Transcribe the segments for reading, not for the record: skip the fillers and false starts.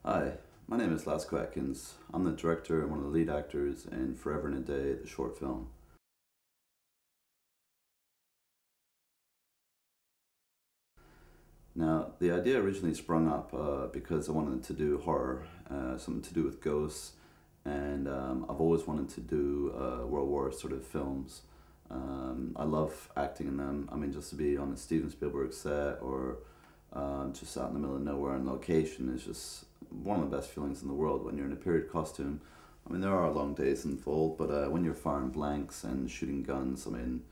Hi, my name is Lasco Atkins. I'm the director and one of the lead actors in Forever in a Day, the short film. Now, the idea originally sprung up because I wanted to do horror, something to do with ghosts, and I've always wanted to do World War sort of films. I love acting in them. I mean, just to be on a Steven Spielberg set or just out in the middle of nowhere on location is just one of the best feelings in the world when you're in a period costume. I mean, there are long days involved, but when you're firing blanks and shooting guns, I mean,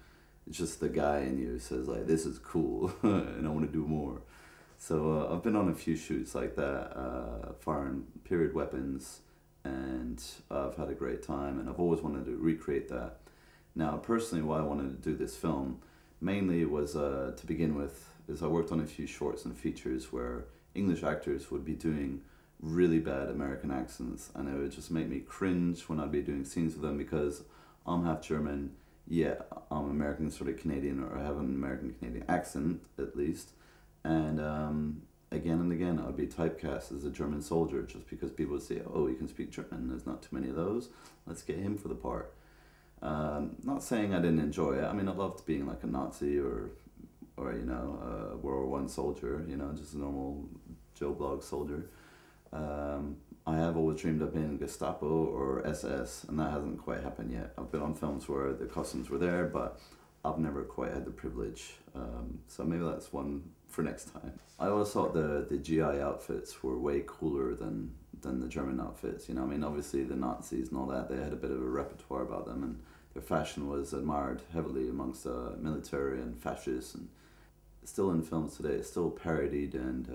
it's just the guy in you says like, "This is cool," and I want to do more. So I've been on a few shoots like that, firing period weapons, and I've had a great time, and I've always wanted to recreate that. Now, personally, why I wanted to do this film mainly was to begin with, is I worked on a few shorts and features where English actors would be doing really bad American accents, and it would just make me cringe when I'd be doing scenes with them because I'm half German, yeah, I'm American, sort of Canadian, or I have an American Canadian accent at least, and again and again I'd be typecast as a German soldier just because people would say, "Oh, he can speak German. There's not too many of those. Let's get him for the part." Not saying I didn't enjoy it. I mean, I loved being like a Nazi or a World War I soldier. Just a normal Joe Blog soldier. I have always dreamed of being Gestapo or SS, and that hasn't quite happened yet. I've been on films where the costumes were there, but I've never quite had the privilege. So maybe that's one for next time. I always thought the GI outfits were way cooler than the German outfits. I mean, obviously the Nazis and all that, they had a bit of a repertoire about them, and their fashion was admired heavily amongst military and fascists, and still in films today, it's still parodied and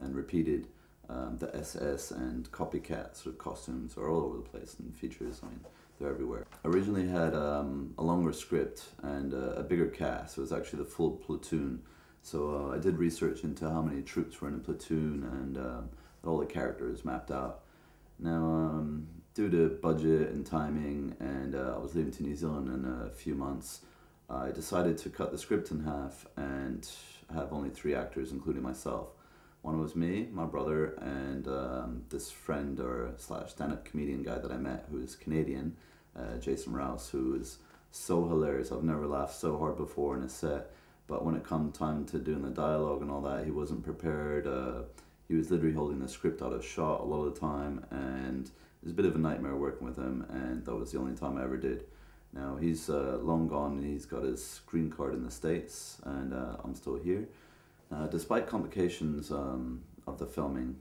repeated. The SS and copycat sort of costumes are all over the place and features. I mean, they're everywhere. Originally had a longer script and a bigger cast. It was actually the full platoon. So I did research into how many troops were in a platoon and all the characters mapped out. Now, due to budget and timing, and I was leaving to New Zealand in a few months, I decided to cut the script in half and have only 3 actors, including myself. One was me, my brother, and this friend or slash stand-up comedian guy that I met who is Canadian, Jason Rouse, who is so hilarious. I've never laughed so hard before in a set, but when it come time to doing the dialogue and all that, he wasn't prepared. He was literally holding the script out of shot a lot of the time, and it was a bit of a nightmare working with him, and that was the only time I ever did. Now, he's long gone, and he's got his green card in the States, and I'm still here. Despite complications of the filming,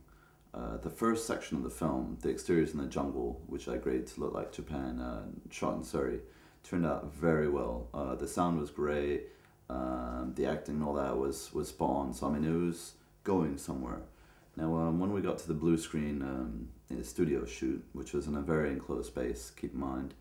the first section of the film, the exteriors in the jungle, which I graded to look like Japan, shot in Surrey, turned out very well. The sound was great, the acting and all that was spot on, so I mean it was going somewhere. Now when we got to the blue screen in a studio shoot, which was in a very enclosed space, keep in mind,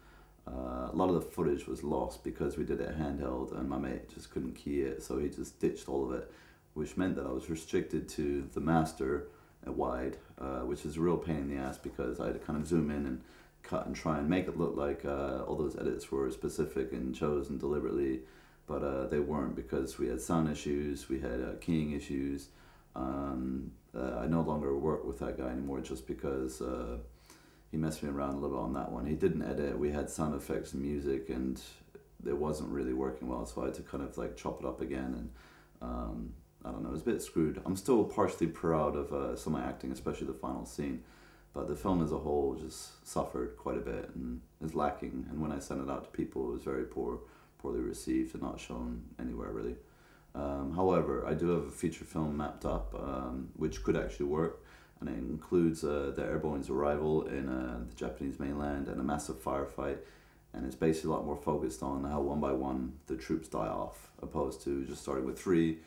a lot of the footage was lost because we did it handheld and my mate just couldn't key it, so he just ditched all of it, which meant that I was restricted to the master at wide, which is a real pain in the ass because I had to kind of zoom in and cut and try and make it look like all those edits were specific and chosen deliberately, but they weren't because we had sound issues, we had keying issues. I no longer work with that guy anymore just because he messed me around a little bit on that one. He didn't edit, we had sound effects and music, and it wasn't really working well, so I had to kind of like chop it up again, and I don't know, it was a bit screwed. I'm still partially proud of some of my acting, especially the final scene, but the film as a whole just suffered quite a bit and is lacking, and when I sent it out to people it was very poorly received and not shown anywhere really. However, I do have a feature film mapped up which could actually work, and it includes the airborne's arrival in the Japanese mainland and a massive firefight, and it's basically a lot more focused on how one by one the troops die off, opposed to just starting with 3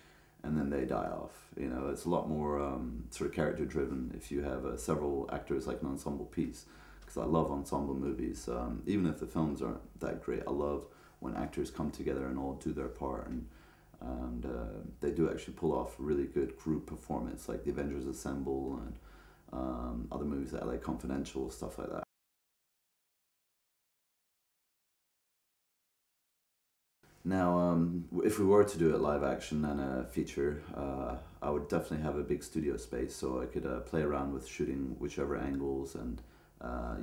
and then they die off. It's a lot more sort of character driven if you have several actors like an ensemble piece, because I love ensemble movies. Even if the films aren't that great, I love when actors come together and all do their part, and they do actually pull off a really good group performance, like The Avengers Assemble and other movies that like Confidential, stuff like that. Now, if we were to do a live action and a feature, I would definitely have a big studio space so I could play around with shooting whichever angles and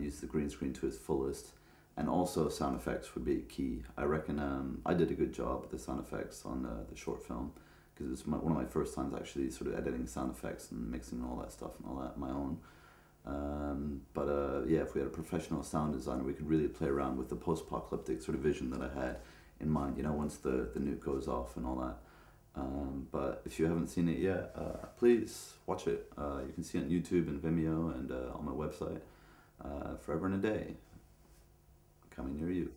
use the green screen to its fullest. And also sound effects would be key. I reckon I did a good job with the sound effects on the short film because it was one of my first times actually sort of editing sound effects and mixing all that stuff and all that on my own. Yeah, if we had a professional sound designer, we could really play around with the post-apocalyptic sort of vision that I had in mind, you know, once the nuke goes off and all that. But if you haven't seen it yet, please watch it. You can see it on YouTube and Vimeo and on my website. Forever and a Day, coming near you.